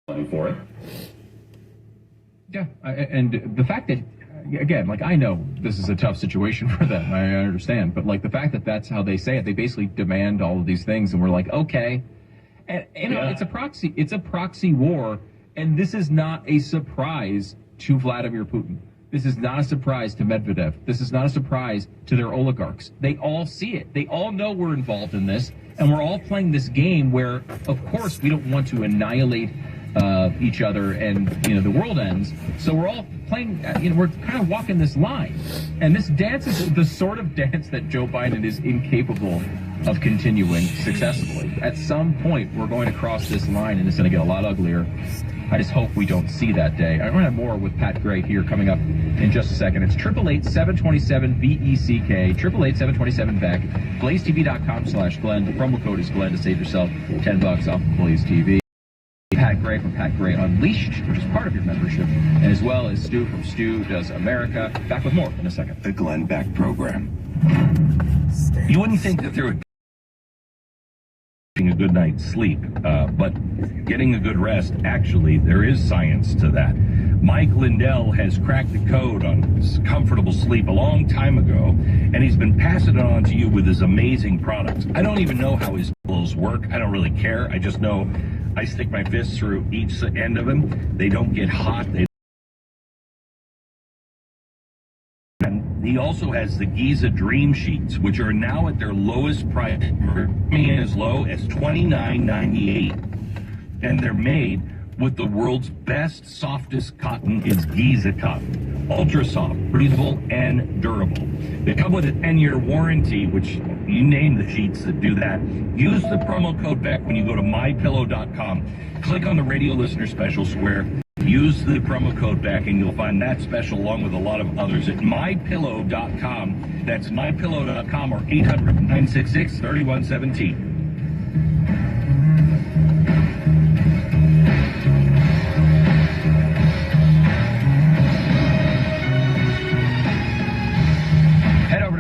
For it. Yeah, and the fact that, again, like, I know this is a tough situation for them, I understand, but like the fact that that's how they say it, they basically demand all of these things, and we're like, okay, and you know, it's a proxy war, and this is not a surprise to Vladimir Putin. This is not a surprise to Medvedev. This is not a surprise to their oligarchs. They all see it. They all know we're involved in this, and we're all playing this game where, of course, we don't want to annihilate each other, and the world ends. So we're all playing. We're kind of walking this line, and this dance is the sort of dance that Joe Biden is incapable of continuing successfully. At some point, we're going to cross this line, and it's going to get a lot uglier. I just hope we don't see that day. I'm going to have more with Pat Gray here coming up in just a second. It's 888-727-VECK, 888-727-VECK, blazetv.com/Glenn. The promo code is Glenn to save yourself $10 off of Blaze TV. Pat Gray from Pat Gray Unleashed, which is part of your membership, and as well as Stu from Stu Does America. Back with more in a second. The Glenn Beck Program. You wouldn't think that there would be a good night's sleep, but getting a good rest, actually, there is science to that. Mike Lindell has cracked the code on comfortable sleep a long time ago, and he's been passing it on to you with his amazing products. I don't even know how his pillows work. I don't really care. I just know I stick my fists through each end of them. They don't get hot. And he also has the Giza Dream Sheets, which are now at their lowest price, as low as $29.98. And they're made with the world's best, softest cotton. It's Giza cotton. Ultra soft, breathable, and durable. They come with a 10-year warranty, which you name the sheets that do that. Use the promo code BECK when you go to mypillow.com. Click on the radio listener special square. Use the promo code BECK, and you'll find that special along with a lot of others at mypillow.com. That's mypillow.com or 800-966-3117.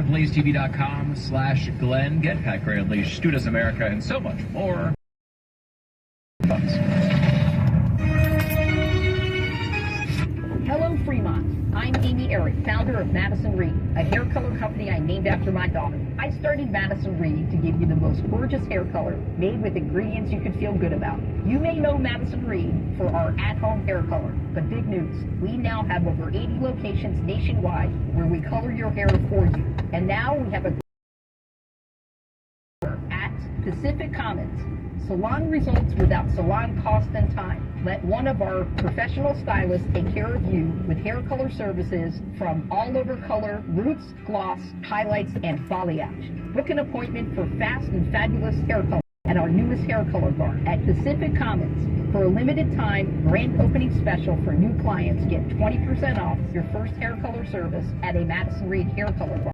blazetv.com/Glenn. Get Pat Gray Unleashed, Stu Does America, and so much more. Hello, Fremont. I'm Amy Eric, founder of Madison Reed, a hair color company I named after my daughter. I started Madison Reed to give you the most gorgeous hair color made with ingredients you can feel good about. You may know Madison Reed for our at-home hair color, but big news, we now have over 80 locations nationwide where we color your hair for you. And now we have a at Pacific Commons. Salon results without salon cost and time. Let one of our professional stylists take care of you with hair color services from all over color, roots, gloss, highlights, and balayage. Book an appointment for fast and fabulous hair color at our newest hair color bar at Pacific Commons. For a limited time, grand opening special for new clients, get 20% off your first hair color service at a Madison Reed hair color bar.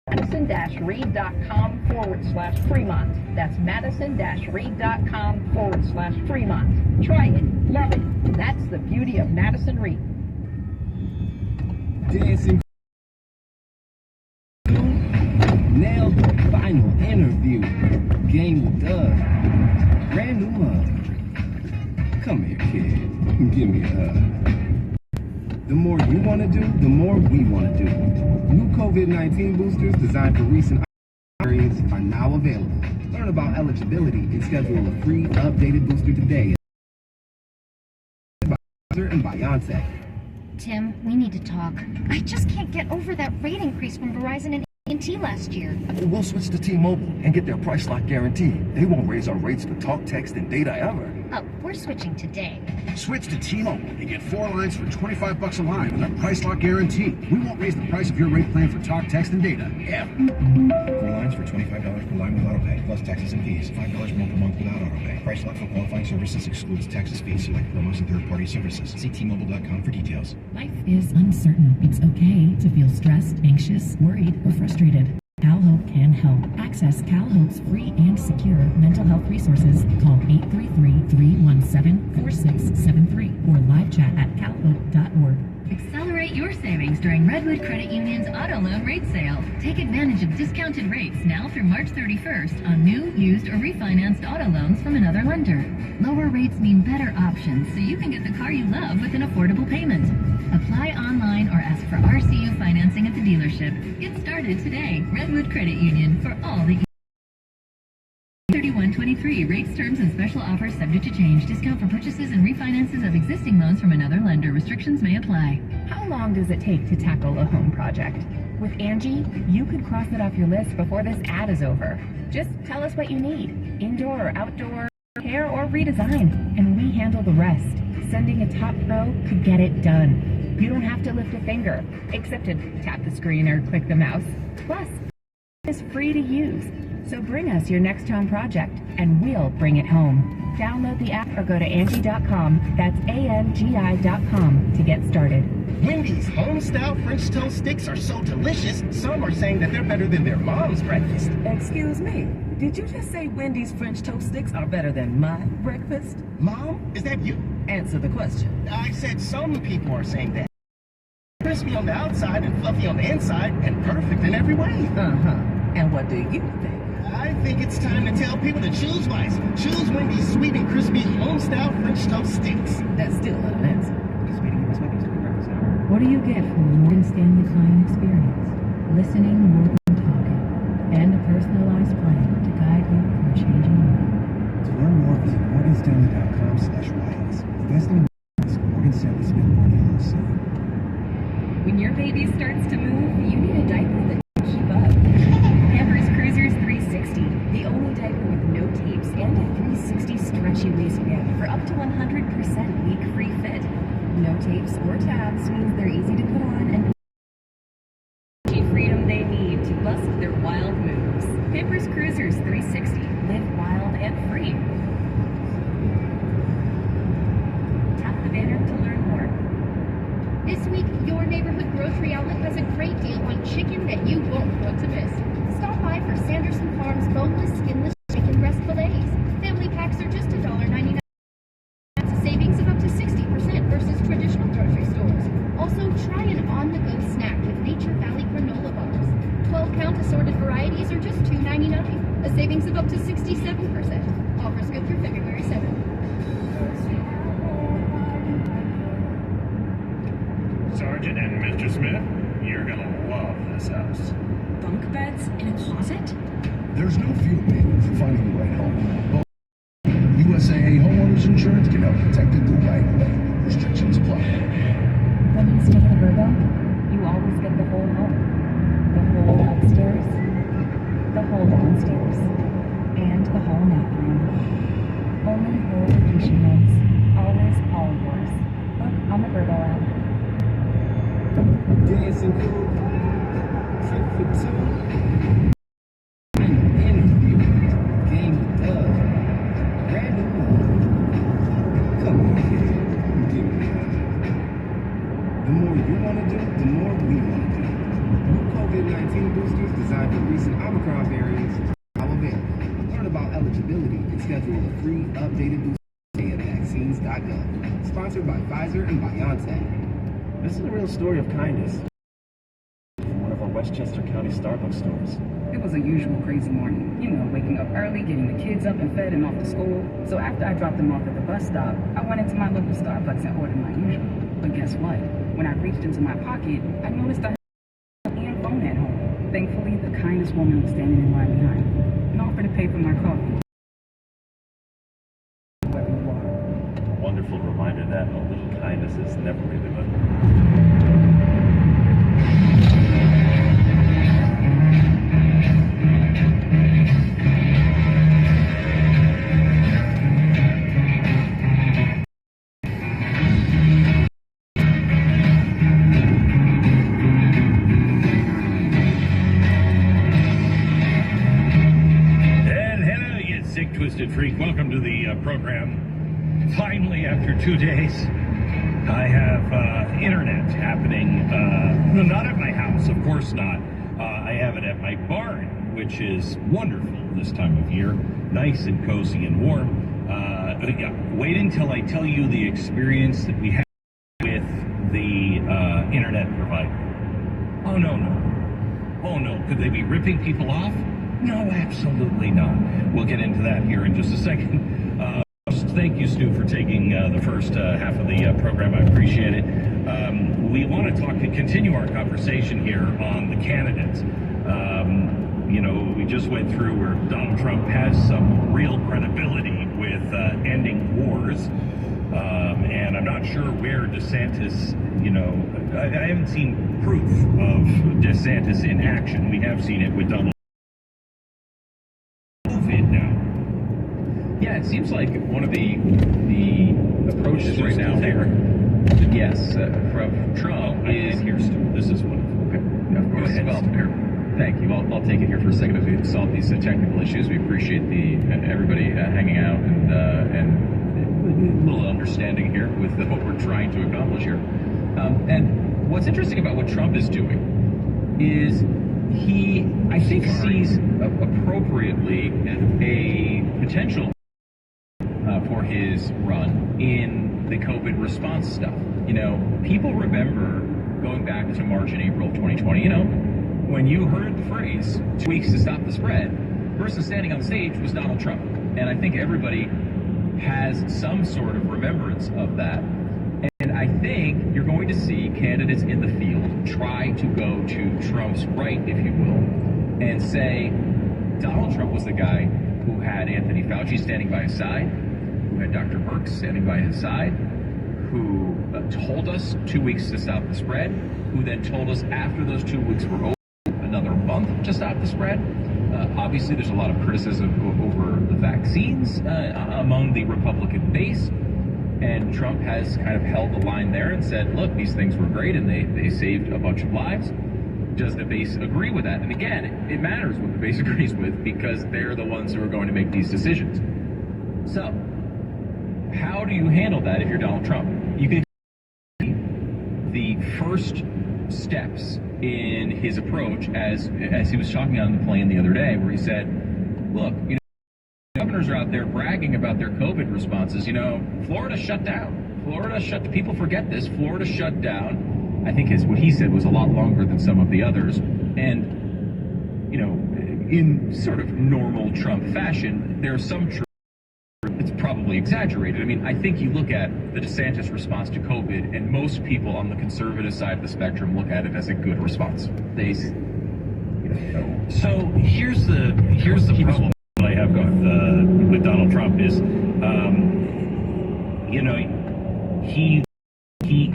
Madison-Reed.com/Fremont. That's Madison-Reed.com/Fremont. Try it. Love it. That's the beauty of Madison Reed. Dancing. Nailed the final interview. Game with Doug. Brand new mug. Come here, kid. Give me a hug. The more you want to do, the more we want to do. New COVID-19 boosters designed for recent periods are now available. Learn about eligibility and schedule a free updated booster today. And BioNTech. Tim, we need to talk. I just can't get over that rate increase from Verizon and AT&T last year. We'll switch to T-Mobile and get their price lock guarantee. They won't raise our rates for talk, text, and data ever. Oh, we're switching today. Switch to T-Mobile and get 4 lines for $25 a line with our price lock guarantee. We won't raise the price of your rate plan for talk, text, and data. Yeah. 4 lines for $25 per line with autopay, plus taxes and fees. $5 more per month without autopay. Price lock for qualifying services excludes taxes, fees, select promos, and third-party services. See T-Mobile.com for details. Life is uncertain. It's okay to feel stressed, anxious, worried, or frustrated. CalHope can help. Access CalHope's free and secure mental health resources. Call 833-317-4673 or live chat at calhope.org. Accelerate your savings during Redwood Credit Union's auto loan rate sale. Take advantage of discounted rates now through March 31st on new, used, or refinanced auto loans from another lender. Lower rates mean better options, so you can get the car you love with an affordable payment. Apply online or ask for RCU financing at the dealership. Get started today. Redwood Credit Union for all the 3123. Rates, terms, and special offers subject to change. Discount for purchases and refinances of existing loans from another lender. Restrictions may apply. How long does it take to tackle a home project? With Angie, you could cross it off your list before this ad is over. Just tell us what you need. Indoor or outdoor, repair or redesign, and we handle the rest. Sending a top pro could get it done. You don't have to lift a finger, except to tap the screen or click the mouse. Plus, it's free to use. So bring us your next home project, and we'll bring it home. Download the app or go to Angie.com. That's ANGI.com to get started. Wendy's home-style French toast sticks are so delicious, some are saying that they're better than their mom's breakfast. Excuse me, did you just say Wendy's French toast sticks are better than my breakfast? Mom, is that you? Answer the question. I said some people are saying that. Crispy on the outside and fluffy on the inside, and perfect in every way. Uh-huh. And what do you think? I think it's time to tell people to choose wisely. Choose Wendy's sweet and crispy home-style French toast sticks. That's still not an answer. What do you get from the Morgan Stanley client experience? Listening more than talking, and a personalized plan to guide you through a changing world. To learn more, visit morganstanley.com/wireless. Investing in risk. Morgan Stanley Smith Barney LLC. When your baby starts to move, you need a diaper that can keep up. Pampers Cruisers 360, the only diaper with no tapes and a 360 stretchy waistband for up to 100% leak-free fit. No tapes or tabs means they're easy to put on and the freedom they need to bust their wild moves. Pampers Cruisers 360, live wild and free. Tap the banner to learn more. This week, your neighborhood grocery outlet has a great deal on chicken that you won't want to miss. Stop by for Sanderson Farms boneless, skinless chicken breast fillets. Family packs are just $1.99. That's a savings of up to 60% versus traditional grocery stores. Also, try an on-the-go snack with Nature Valley granola bars. 12-count assorted varieties are just $2.99. A savings of up to 67%. Offers good through February 7th. Sergeant and Mr. Smith, you're gonna love this house. Bunk beds in a closet? There's no fear, man, for finding the right home. USAA Homeowners Insurance can help protect it the right way. Restrictions apply. When you stay in a Virgo, you always get the whole home. The whole upstairs, the whole downstairs, and the whole nap room. Only whole vacation homes. Always all yours. Look on the Virgo app. Dancing cool. Trip for two. Interview. Game with Doug. Random one. Come on, kid. Give me that. The more you want to do, the more we want to do. New COVID-19 boosters designed for recent Omicron variants are available. Learn about eligibility and schedule a free updated booster at vaccines.gov. Sponsored by Pfizer and BioNTech. This is a real story of kindness from one of our Westchester County Starbucks stores. It was a usual crazy morning. You know, waking up early, getting the kids up and fed and off to school. So after I dropped them off at the bus stop, I went into my local Starbucks and ordered my usual. But guess what? When I reached into my pocket, I noticed I had a phone at home. Thankfully, the kindest woman was standing in line behind me and offered to pay for my coffee. Wonderful reminder that a little kindness is never really good. And hello, you sick, twisted freak. Welcome to the program. Finally, after 2 days, I have internet happening. Not at my house, of course not. I have it at my barn, which is wonderful this time of year. Nice and cozy and warm. Yeah, wait until I tell you the experience that we had with the internet provider. Oh, no, no. Oh, no. Could they be ripping people off? No, absolutely not. We'll get into that here in just a second. Thank you, Stu, for taking the first half of the program. I appreciate it. We want to continue our conversation here on the candidates. You know, we just went through where Donald Trump has some real credibility with ending wars. And I'm not sure where DeSantis, you know, I haven't seen proof of DeSantis in action. We have seen it with Donald COVID now. Yeah, it seems like one of the approaches right now there, yes, from Trump is here. This is one. Okay, yeah, of course. Well, thank you. I'll take it here for a second as we solve these technical issues. We appreciate everybody hanging out and a little understanding here with what we're trying to accomplish here. And what's interesting about what Trump is doing is he, I think, sees appropriately a potential for his run in the COVID response stuff. You know, people remember going back to March and April of 2020, you know, when you heard the phrase 2 weeks to stop the spread, the person standing on stage was Donald Trump. And I think everybody has some sort of remembrance of that. And I think you're going to see candidates in the field try to go to Trump's right, if you will, and say Donald Trump was the guy who had Anthony Fauci standing by his side, who had Dr. Birx standing by his side, who told us 2 weeks to stop the spread, who then told us after those 2 weeks were over, another month to stop the spread. Obviously, there's a lot of criticism over the vaccines among the Republican base, and Trump has kind of held the line there and said, look, these things were great and they saved a bunch of lives. Does the base agree with that? And again, it matters what the base agrees with because they're the ones who are going to make these decisions. So, how do you handle that if you're Donald Trump? You can the first steps in his approach as he was talking on the plane the other day, where he said, look, you know, governors are out there bragging about their COVID responses. You know, Florida shut down. People forget this. Florida shut down. I think what he said was a lot longer than some of the others. And, you know, in sort of normal Trump fashion, there's some truth. It's probably exaggerated. I mean, I think you look at the DeSantis response to COVID, and most people on the conservative side of the spectrum look at it as a good response. They, you know, so here's the problem that I have with Donald Trump is, you know, he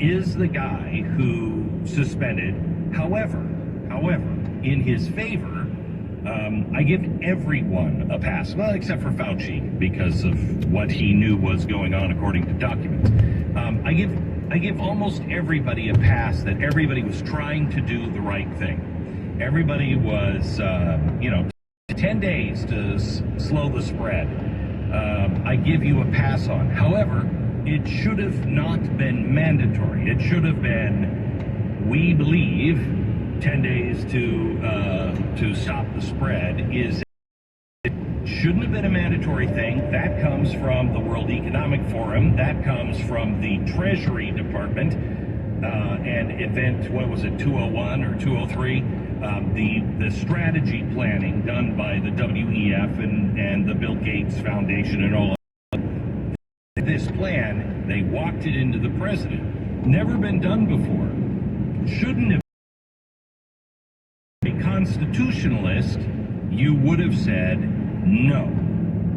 is the guy who suspended. However, in his favor, I give everyone a pass, well, except for Fauci, because of what he knew was going on according to documents. I give almost everybody a pass that everybody was trying to do the right thing. Everybody was, you know, 10 days to slow the spread. I give you a pass on. However, it should have not been mandatory. It should have been, we believe, 10 days to stop the spread it shouldn't have been a mandatory thing. That comes from the World Economic Forum. That comes from the Treasury Department and event, what was it, 201 or 203? The strategy planning done by the WEF and the Bill Gates Foundation and all of that. This plan, they walked it into the president. Never been done before. Shouldn't have. Constitutionalist, you would have said no.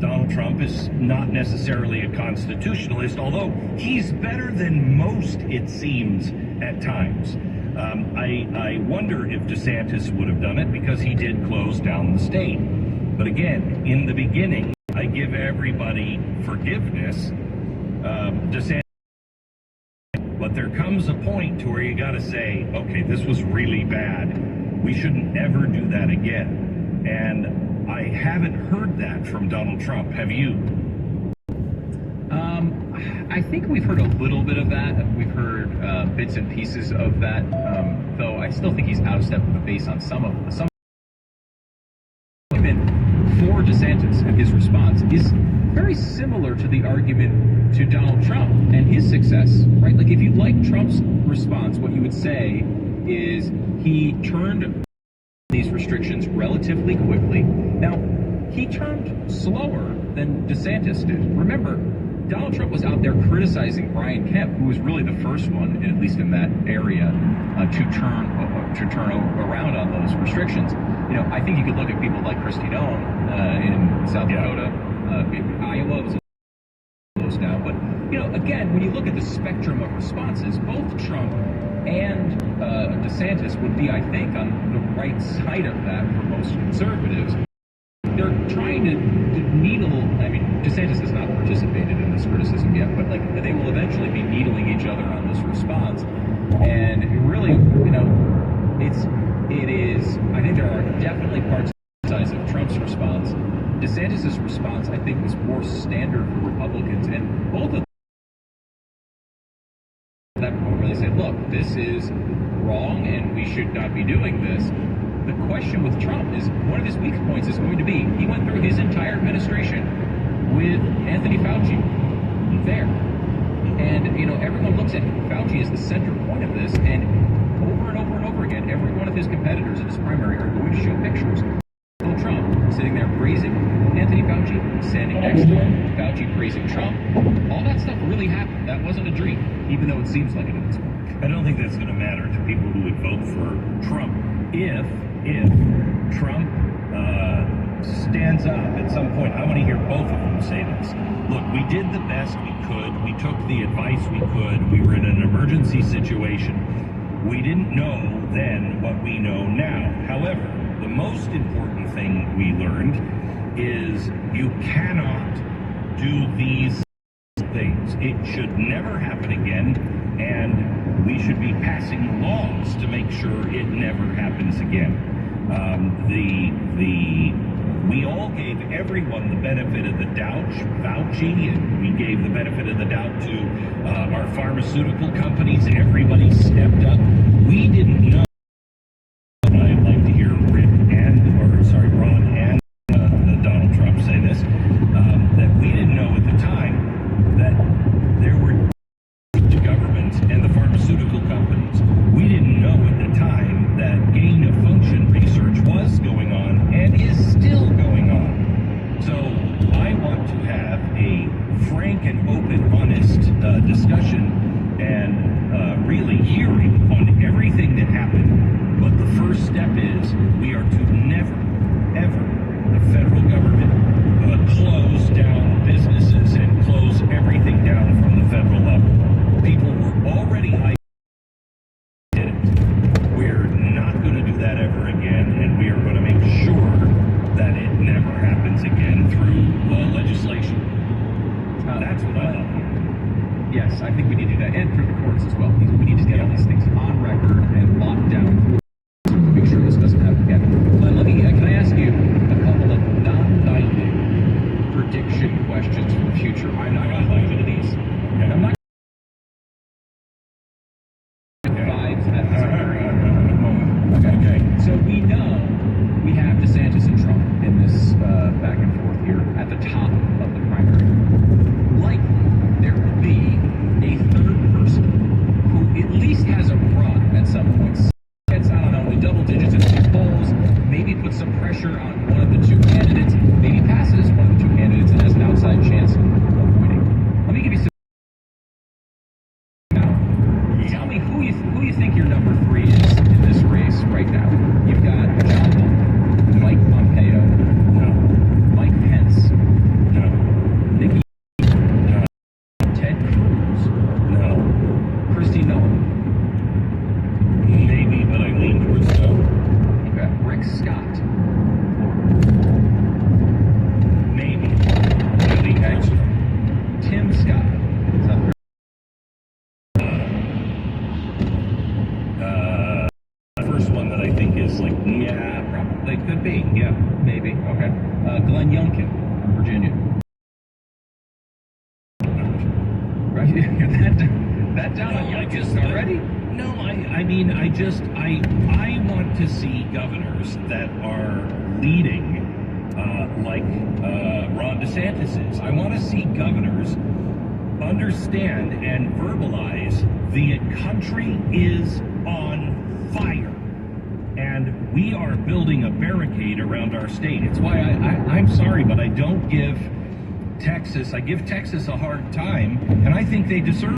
Donald Trump is not necessarily a constitutionalist, although he's better than most, it seems, at times. I wonder if DeSantis would have done it because he did close down the state. But again, in the beginning, I give everybody forgiveness. DeSantis. But there comes a point to where you got to say, okay, this was really bad. We shouldn't ever do that again. And I haven't heard that from Donald Trump. Have you? I think we've heard a little bit of that. We've heard bits and pieces of that, though I still think he's out of step with the base on some of them. For DeSantis and his response is very similar to the argument to Donald Trump and his success, right? Like if you like Trump's response, what you would say is he turned these restrictions relatively quickly. Now, he turned slower than DeSantis did. Remember, Donald Trump was out there criticizing Brian Kemp, who was really the first one, at least in that area, to turn around on those restrictions. You know, I think you could look at people like Kristi Noem in South Dakota. Iowa was close now, but you know, again, when you look at the spectrum of responses, both Trump and DeSantis would be, I think, on the right side of that for most conservatives. They're trying to needle. I mean, DeSantis has not participated in this criticism yet, but like they will eventually be needling each other on this response. And it really, you know, it is. I think there are definitely parts of the size of Trump's response. DeSantis' response, I think, was more standard for Republicans, and both of them really said, "Look, this is wrong, and we should not be doing this." The question with Trump is, one of his weak points is going to be, he went through his entire administration with Anthony Fauci there. And, you know, everyone looks at Fauci as the center point of this, and over and over and over again, every one of his competitors in his primary are going to show pictures of Donald Trump sitting there praising Anthony Fauci, standing next to him, Fauci praising Trump. All that stuff really happened. That wasn't a dream, even though it seems like it at this point. I don't think that's going to matter to people who would vote for Trump if Trump stands up at some point. I want to hear both of them say this. Look, we did the best we could. We took the advice we could. We were in an emergency situation. We didn't know then what we know now. However, the most important thing we learned is you cannot do these things. It should never happen again, and we should be passing laws to make sure it never happens again. We all gave everyone the benefit of the doubt, Fauci, and we gave the benefit of the doubt to our pharmaceutical companies. Everybody stepped up. We didn't know. I'd like to hear Ron and Donald Trump say this, that we didn't know at the time that there were the government and the pharmaceutical companies. We didn't know at the time that gain of function research was going on and is still going on. So I want to have a frank and open, honest discussion and really hearing on everything that happened. But the first step is we are to never, ever, the federal government, close down businesses and close everything down from the federal level. People were already did it. We're not going to do that ever again, and we are going to make sure that it never happens again through legislation. That's what I love. Yes, I think we need to do that, and through the courts as well. We need to get all these things on record and locked down to make sure this doesn't happen again. Let me, can I ask you a couple of non-binding prediction questions for the future? I'm not going to hold you to these. And I'm not at this very moment. Okay. So we know we have DeSantis and Trump in this back and forth here at the top of the primary. Likely, there will be a third person who at least has a run at some point. Gets, I don't know, the double digits in the polls, maybe put some pressure on one of the two candidates, maybe passes one of the two candidates and has an outside chance of winning. Let me give you some. Tell me who you think your number 3 is in this race right now. You've got John Bolton, Mike Pompeo, no. Mike Pence, no. Nikki, no. Ted Cruz, no. Kristi Noem, maybe, but I lean towards no. Okay. Rick Scott, maybe. I lean towards no. Tim Scott, South Carolina. Probably could be, yeah, maybe. Okay. Glenn Youngkin from Virginia. Right? that down on Youngkin already? No, I mean, I want to see governors that are leading like Ron DeSantis is. I want to see governors understand and verbalize the country is on fire. And we are building a barricade around our state. It's why I'm sorry, but I don't give Texas a hard time, and I think they deserve